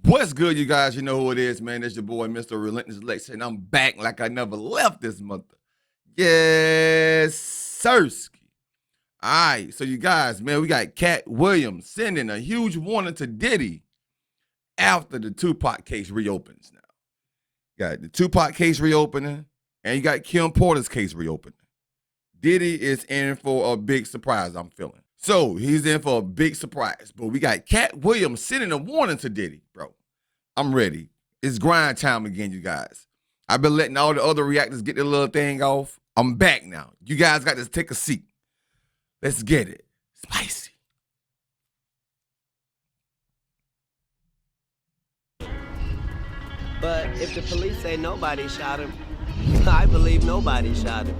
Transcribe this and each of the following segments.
What's good, you guys? You know who it is, man. It's your boy, Mr. Relentless Lex, and I'm back like I never left this month. Yes, Sirski. All right, so you guys, man, we got Katt Williams sending a huge warning to Diddy after the Tupac case reopens now. You got the Tupac case reopening, and you got Kim Porter's case reopening. Diddy is in for a big surprise, I'm feeling. So he's in for a big surprise, but we got Katt Williams sending a warning to Diddy, bro. I'm ready. It's grind time again, you guys. I've been letting all the other reactors get their little thing off. I'm back now. You guys got to take a seat. Let's get it. Spicy. But if the police say nobody shot him, I believe nobody shot him.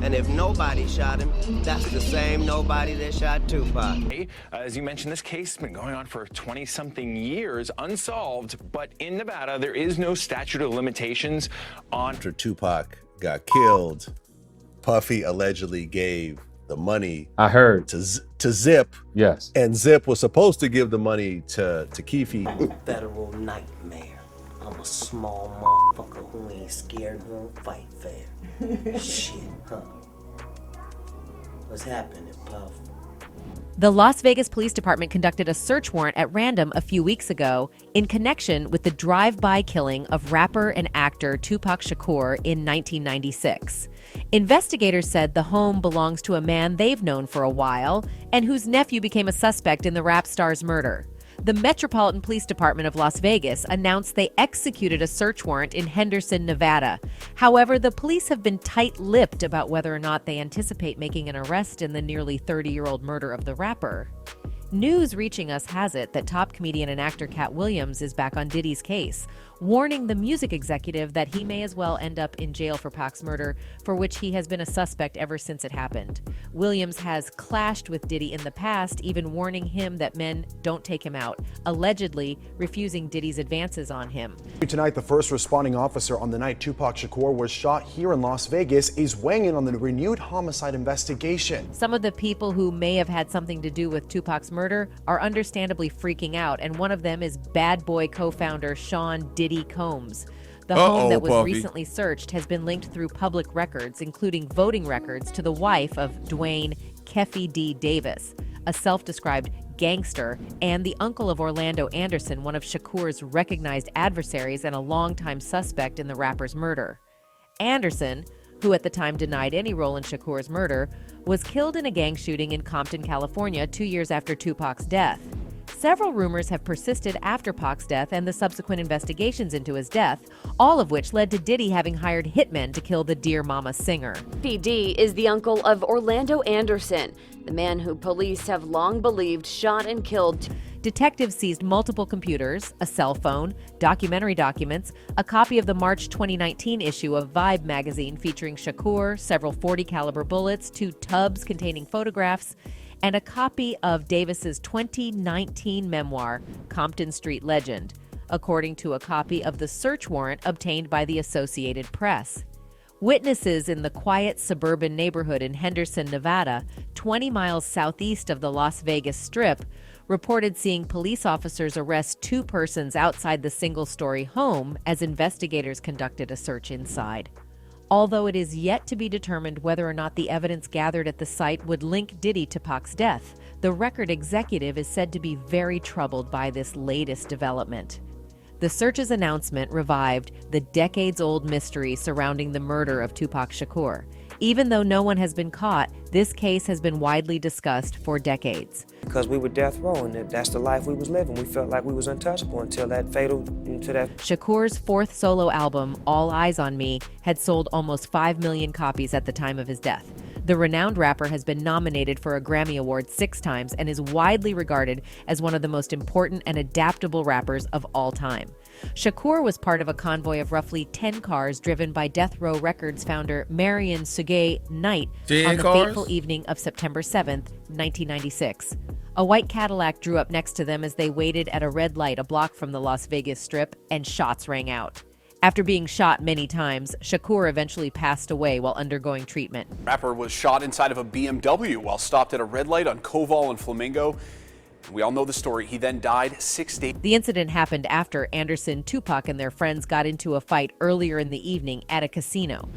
And if nobody shot him, that's the same nobody that shot Tupac. As you mentioned, this case has been going on for 20-something years, unsolved, but in Nevada, there is no statute of limitations on... After Tupac got killed, Puffy allegedly gave the money I heard to Zip. Yes. And Zip was supposed to give the money to Keefe. Federal nightmare. I'm a small motherfucker who ain't scared, won't fight fair. Shit, huh? What's happening, Puff? The Las Vegas Police Department conducted a search warrant at random a few weeks ago in connection with the drive-by killing of rapper and actor Tupac Shakur in 1996. Investigators said the home belongs to a man they've known for a while and whose nephew became a suspect in the rap star's murder. The Metropolitan Police Department of Las Vegas announced they executed a search warrant in Henderson, Nevada. However, the police have been tight-lipped about whether or not they anticipate making an arrest in the nearly 30-year-old murder of the rapper. News reaching us has it that top comedian and actor Katt Williams is back on Diddy's case, warning the music executive that he may as well end up in jail for Pac's murder, for which he has been a suspect ever since it happened. Williams has clashed with Diddy in the past, even warning him that men don't take him out, allegedly refusing Diddy's advances on him. Tonight, the first responding officer on the night Tupac Shakur was shot here in Las Vegas is weighing in on the renewed homicide investigation. Some of the people who may have had something to do with Tupac's murder are understandably freaking out, and one of them is Bad Boy co-founder Sean Diddy Combs. The home that was Puffy. recently searched has been linked through public records, including voting records, to the wife of Dwayne Keffe D. Davis, a self-described gangster, and the uncle of Orlando Anderson, one of Shakur's recognized adversaries and a longtime suspect in the rapper's murder. Anderson, who at the time denied any role in Shakur's murder, was killed in a gang shooting in Compton, California, 2 years after Tupac's death. Several rumors have persisted after Pac's death and the subsequent investigations into his death, all of which led to Diddy having hired hitmen to kill the Dear Mama singer. PD is the uncle of Orlando Anderson, the man who police have long believed shot and killed. Detectives seized multiple computers, a cell phone, documentary documents, a copy of the March 2019 issue of Vibe magazine featuring Shakur, several .40 caliber bullets, 2 tubs containing photographs, and a copy of Davis's 2019 memoir, Compton Street Legend, according to a copy of the search warrant obtained by the Associated Press. Witnesses in the quiet suburban neighborhood in Henderson, Nevada, 20 miles southeast of the Las Vegas Strip, reported seeing police officers arrest 2 persons outside the single-story home as investigators conducted a search inside. Although it is yet to be determined whether or not the evidence gathered at the site would link Diddy to Pac's death, the record executive is said to be very troubled by this latest development. The search's announcement revived the decades-old mystery surrounding the murder of Tupac Shakur. Even though no one has been caught, this case has been widely discussed for decades. Because we were death row, and that's the life we was living. We felt like we was untouchable until that Shakur's 4th solo album, All Eyes on Me, had sold almost 5 million copies at the time of his death. The renowned rapper has been nominated for a Grammy Award 6 times and is widely regarded as one of the most important and adaptable rappers of all time. Shakur was part of a convoy of roughly 10 cars driven by Death Row Records founder Marion Suge Knight on the fateful evening of September 7th, 1996. A white Cadillac drew up next to them as they waited at a red light a block from the Las Vegas Strip, and shots rang out. After being shot many times, Shakur eventually passed away while undergoing treatment. Rapper was shot inside of a BMW while stopped at a red light on Koval and Flamingo. We all know the story. He then died 6 days. The incident happened after Anderson, Tupac, and their friends got into a fight earlier in the evening at a casino.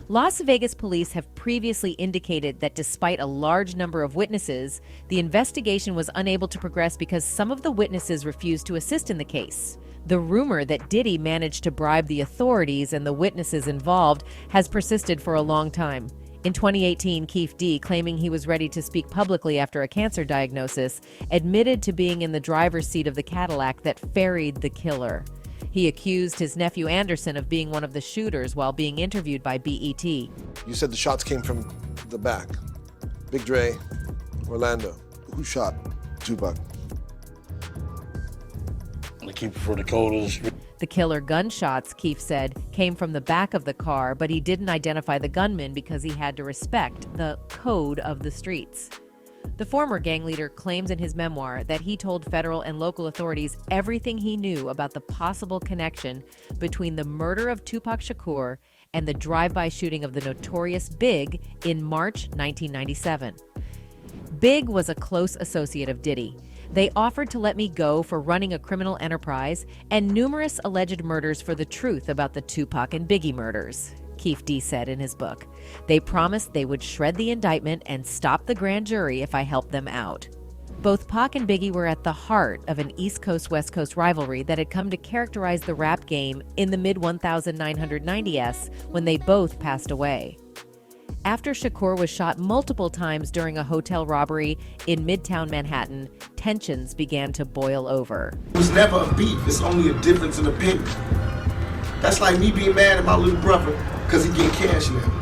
Las Vegas police have previously indicated that despite a large number of witnesses, the investigation was unable to progress because some of the witnesses refused to assist in the case. The rumor that Diddy managed to bribe the authorities and the witnesses involved has persisted for a long time. In 2018, Keefe D, claiming he was ready to speak publicly after a cancer diagnosis, admitted to being in the driver's seat of the Cadillac that ferried the killer. He accused his nephew Anderson of being one of the shooters while being interviewed by BET. You said the shots came from the back. Big Dre, Orlando. Who shot Tupac? The keeper for Dakotas. The killer gunshots, Keefe said, came from the back of the car, but he didn't identify the gunman because he had to respect the code of the streets. The former gang leader claims in his memoir that he told federal and local authorities everything he knew about the possible connection between the murder of Tupac Shakur and the drive-by shooting of the notorious Big in March 1997. Big was a close associate of Diddy. They offered to let me go for running a criminal enterprise and numerous alleged murders for the truth about the Tupac and Biggie murders, Keefe D said in his book. They promised they would shred the indictment and stop the grand jury if I helped them out. Both Pac and Biggie were at the heart of an East Coast-West Coast rivalry that had come to characterize the rap game in the mid-1990s when they both passed away. After Shakur was shot multiple times during a hotel robbery in Midtown Manhattan, tensions began to boil over. It was never a beef, it's only a difference in opinion. That's like me being mad at my little brother because he getting cash now.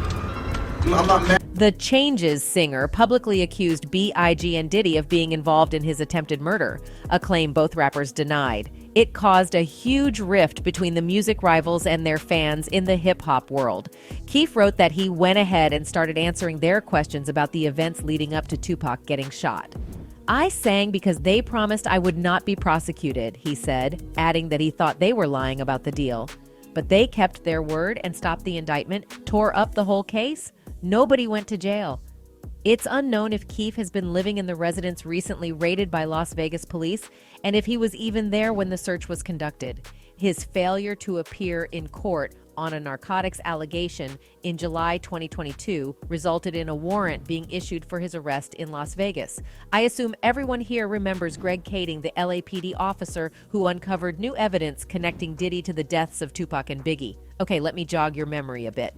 I'm not mad. The Changes singer publicly accused B.I.G. and Diddy of being involved in his attempted murder, a claim both rappers denied. It caused a huge rift between the music rivals and their fans in the hip-hop world. Keefe wrote that he went ahead and started answering their questions about the events leading up to Tupac getting shot. I sang because they promised I would not be prosecuted, he said, adding that he thought they were lying about the deal. But they kept their word and stopped the indictment, tore up the whole case. Nobody went to jail. It's unknown if Keefe has been living in the residence recently raided by Las Vegas police and if he was even there when the search was conducted. His failure to appear in court on a narcotics allegation in July 2022 resulted in a warrant being issued for his arrest in Las Vegas. I assume everyone here remembers Greg Kading, the LAPD officer who uncovered new evidence connecting Diddy to the deaths of Tupac and Biggie. Okay, let me jog your memory a bit.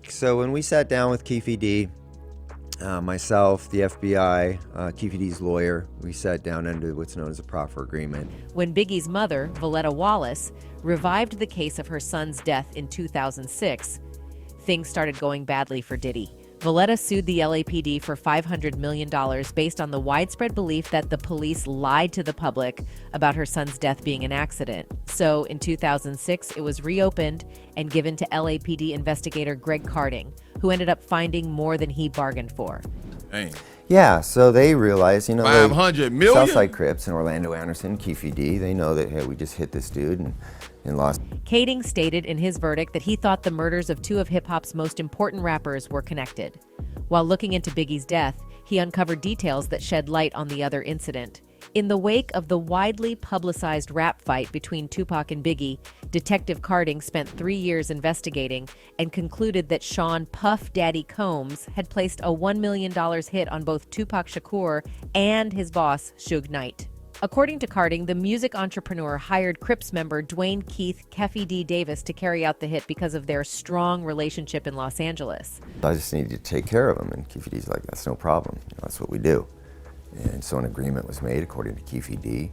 So when we sat down with Keefe D, myself, the FBI, Keefe D's lawyer, we sat down under what's known as a proffer agreement. When Biggie's mother, Valletta Wallace, revived the case of her son's death in 2006, things started going badly for Diddy. Valletta sued the LAPD for $500 million based on the widespread belief that the police lied to the public about her son's death being an accident. So in 2006, it was reopened and given to LAPD investigator Greg Kading, who ended up finding more than he bargained for. Dang. Yeah, so they realized, you know, $500 million? Southside Crips and Orlando Anderson, Keefe D, they know that, hey, we just hit this dude and lost. Kading stated in his verdict that he thought the murders of two of hip-hop's most important rappers were connected. While looking into Biggie's death, he uncovered details that shed light on the other incident. In the wake of the widely publicized rap fight between Tupac and Biggie, Detective Kading spent 3 years investigating and concluded that Sean Puff Daddy Combs had placed a $1 million hit on both Tupac Shakur and his boss, Suge Knight. According to Kading, the music entrepreneur hired Crips member Dwayne Keith Keefe D. Davis to carry out the hit because of their strong relationship in Los Angeles. I just needed to take care of him, and Keefe D's like, that's no problem. You know, that's what we do. And so an agreement was made, according to Keefe D.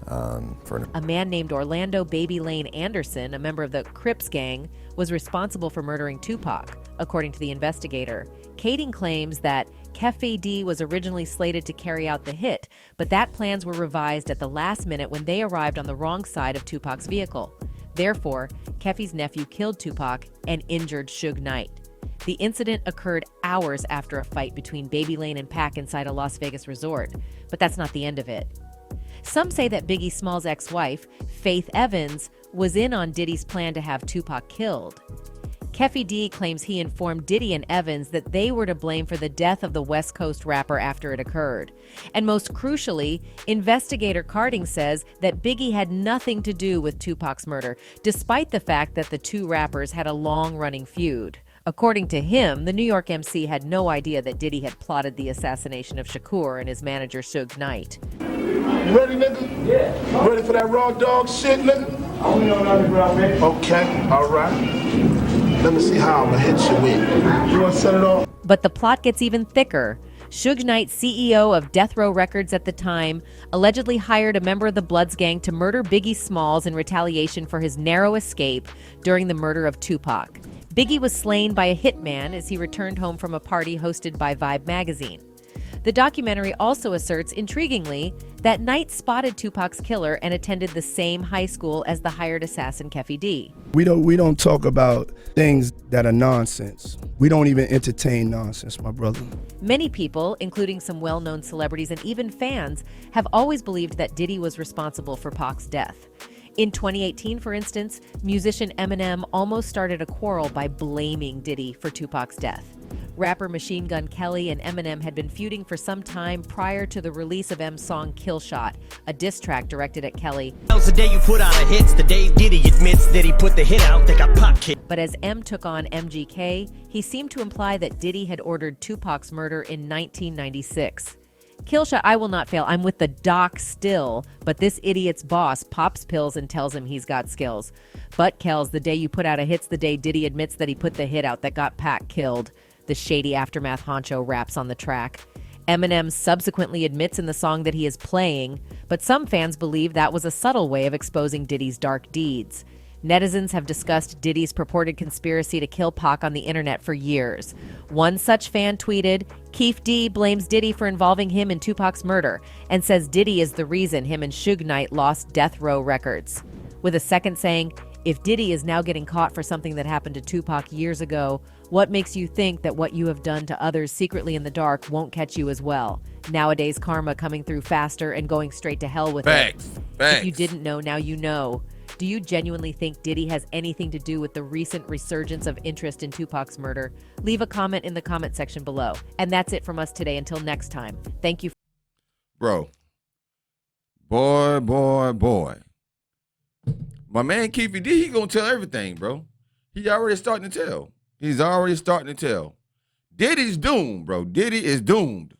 A man named Orlando Baby Lane Anderson, a member of the Crips gang, was responsible for murdering Tupac, according to the investigator. Kading claims that Keefe D was originally slated to carry out the hit, but that plans were revised at the last minute when they arrived on the wrong side of Tupac's vehicle. Therefore, Keffi's nephew killed Tupac and injured Suge Knight. The incident occurred hours after a fight between Baby Lane and Pac inside a Las Vegas resort, but that's not the end of it. Some say that Biggie Smalls' ex-wife, Faith Evans, was in on Diddy's plan to have Tupac killed. Keffy D claims he informed Diddy and Evans that they were to blame for the death of the West Coast rapper after it occurred. And most crucially, investigator Carding says that Biggie had nothing to do with Tupac's murder, despite the fact that the two rappers had a long-running feud. According to him, the New York MC had no idea that Diddy had plotted the assassination of Shakur and his manager Suge Knight. You ready, nigga? Yeah. Ready for that raw dog shit, nigga? I'm on the ground, man. Okay, all right. Let me see how I'm gonna hit you with. You wanna set it off? But the plot gets even thicker. Suge Knight, CEO of Death Row Records at the time, allegedly hired a member of the Bloods gang to murder Biggie Smalls in retaliation for his narrow escape during the murder of Tupac. Biggie was slain by a hitman as he returned home from a party hosted by Vibe magazine. The documentary also asserts, intriguingly, that Knight spotted Tupac's killer and attended the same high school as the hired assassin Keffy D. We don't talk about things that are nonsense. We don't even entertain nonsense, my brother. Many people, including some well-known celebrities and even fans, have always believed that Diddy was responsible for Pac's death. In 2018, for instance, musician Eminem almost started a quarrel by blaming Diddy for Tupac's death. Rapper Machine Gun Kelly and Eminem had been feuding for some time prior to the release of M's song Kill Shot, a diss track directed at Kelly. The day you put out a hits, the day Diddy admits that he put the hit out, they got Pac kicked. But as M took on MGK, he seemed to imply that Diddy had ordered Tupac's murder in 1996. Killshot, I will not fail. I'm with the doc still, but this idiot's boss pops pills and tells him he's got skills. But Kells, the day you put out a hit's the day Diddy admits that he put the hit out that got Pac killed. The shady Aftermath honcho raps on the track. Eminem subsequently admits in the song that he is playing, but some fans believe that was a subtle way of exposing Diddy's dark deeds. Netizens have discussed Diddy's purported conspiracy to kill Pac on the internet for years. One such fan tweeted, Keef D blames Diddy for involving him in Tupac's murder and says Diddy is the reason him and Suge Knight lost Death Row Records. With a second saying, if Diddy is now getting caught for something that happened to Tupac years ago, what makes you think that what you have done to others secretly in the dark won't catch you as well? Nowadays, karma coming through faster and going straight to hell with Facts. it. Facts. If you didn't know, now you know. Do you genuinely think Diddy has anything to do with the recent resurgence of interest in Tupac's murder? Leave a comment in the comment section below. And that's it from us today. Until next time. Thank you. Bro. Boy. My man Keefy D, he gonna tell everything, bro. He's already starting to tell. Diddy's doomed, bro. Diddy is doomed.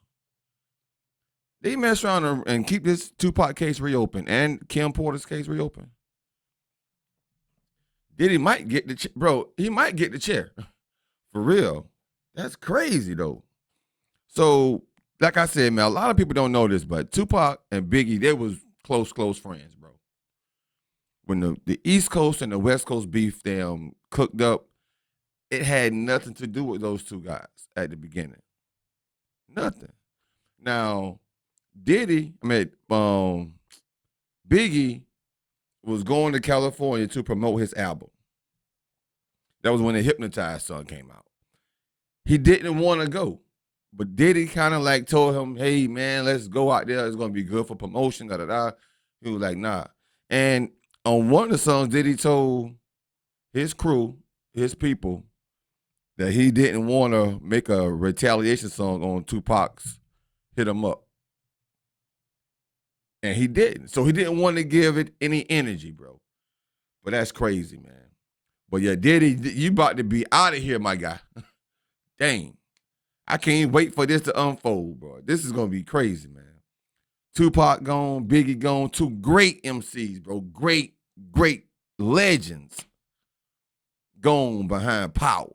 They mess around and keep this Tupac case reopened and Kim Porter's case reopened. Diddy might get the he might get the chair. For real. That's crazy, though. So, like I said, man, a lot of people don't know this, but Tupac and Biggie, they was close friends, bro. When the East Coast and the West Coast beef cooked up, it had nothing to do with those two guys at the beginning. Nothing. Now, Biggie was going to California to promote his album. That was when the Hypnotized song came out. He didn't want to go, but Diddy kind of like told him, hey, man, let's go out there. It's going to be good for promotion, da-da-da. He was like, nah. And on one of the songs, Diddy told his crew, his people, that he didn't want to make a retaliation song on Tupac's Hit 'Em Up. And he didn't. So he didn't want to give it any energy, bro. But that's crazy, man. But yeah, Diddy, you about to be out of here, my guy. Dang. I can't wait for this to unfold, bro. This is going to be crazy, man. Tupac gone, Biggie gone, two great MCs, bro. Great legends gone behind power.